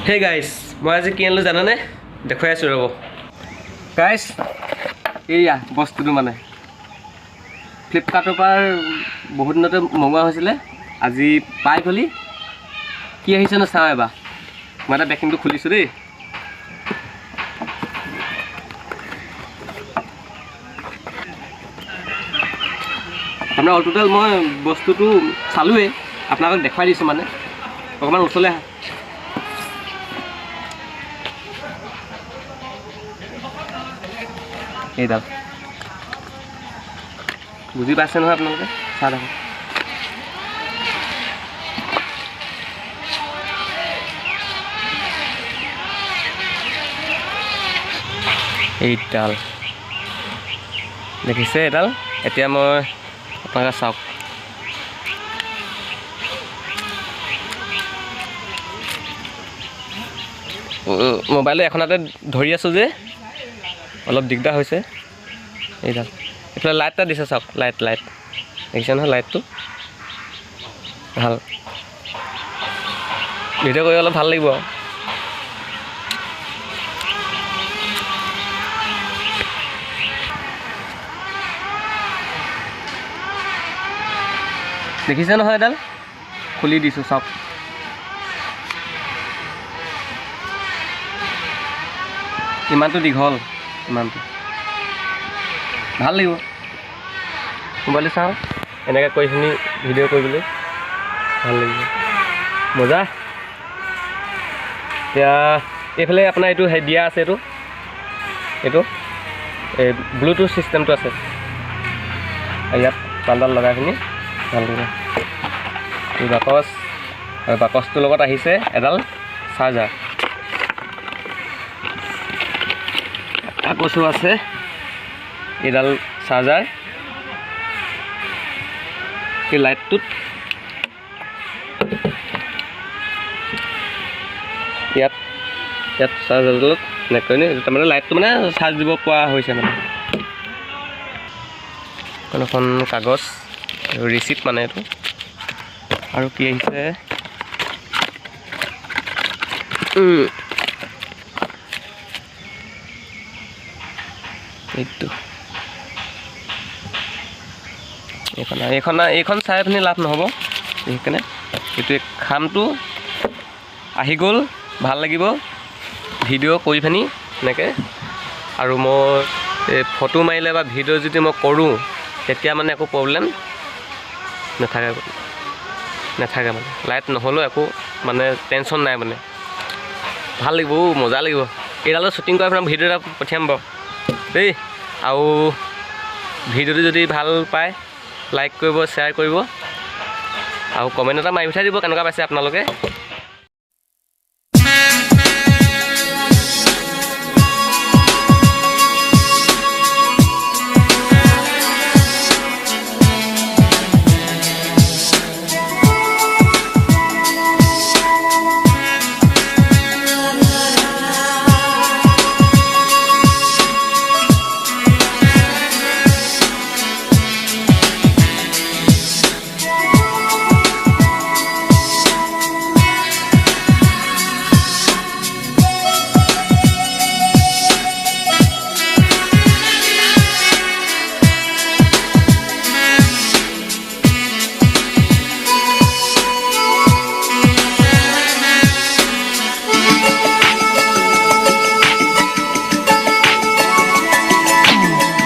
hey guys মই আজি কি আনিলোঁ জানানে দেখুৱাই আছোঁ ৰ'ব গাইজ এইয়া বস্তুটো মানে ফ্লিপকাৰ্টৰ পৰা বহুত দিনতে মঙোৱা হৈছিলে আজি পাই গ'লি কি আহিছে ন চাওঁ এবাৰ মই এটা পেকিংটো খুলিছোঁ দেই আপোনাৰ অল টোটেল মই বস্তুটো চালোঁৱেই আপোনালোকক দেখুৱাই দিছোঁ মানে অকণমান ওচৰলৈ আহা এইডাল বুজি পাইছে নহয় আপোনালোকে চাই দেখোন এইডাল দেখিছে এইডাল এতিয়া মই আপোনালোকে চাওক মোবাইলটো এখন হাতে ধৰি আছোঁ যে অলপ দিগদাৰ হৈছে এইডাল এইফালে লাইট এটা দিছে চাওক লাইট দেখিছে নহয় লাইটটো ভাল ভিডিঅ' কৰি অলপ ভাল লাগিব আৰু দেখিছে নহয় এডাল খুলি দিছোঁ চাওক ইমানটো দীঘল ইমানটো ভাল লাগিব মোবাইলটো চাওঁ এনেকৈ কৰি পিনি ভিডিঅ' কৰিবলৈ ভাল লাগিব মজা এতিয়া এইফালে আপোনাৰ এইটো দিয়া আছে এইটো এই ব্লুটুথ চিষ্টেমটো আছে ইয়াত তালডাল লগাই পিনি ভাল লাগিব এই বাকচ আৰু বাকচটোৰ লগত আহিছে এডাল চাৰ্জাৰ বাকচো আছে এইডাল চাৰ্জাৰ এই লাইটটোত ইয়াত চাৰ্জাৰডালত এনেকৈ তাৰমানে লাইটটো মানে চাৰ্জ দিব পৰা হৈছে মানে এখন কাগজ ৰিচিপ্ট মানে এইটো আৰু কি আহিছে এইটো এইখন চাই পিনি লাভ নহ'ব সেইকাৰণে এইটো খামটো আহি গ'ল ভাল লাগিব ভিডিঅ' কৰি পিনি এনেকৈ আৰু মই এই ফটো মাৰিলে বা ভিডিঅ' যদি মই কৰোঁ তেতিয়া মানে একো প্ৰব্লেম নাথাকে মানে লাইট নহ'লেও একো মানে টেনশ্যন নাই মানে ভাল লাগিব মজা লাগিব এইডালত শ্বুটিং কৰি আপোনাক ভিডিঅ' এটা পঠিয়াম বাৰু দেই আৰু ভিডিঅ'টো যদি ভাল পায় লাইক কৰিব শ্বেয়াৰ কৰিব আৰু কমেণ্ট এটা মাৰি পঠাই দিব কেনেকুৱা পাইছে আপোনালোকে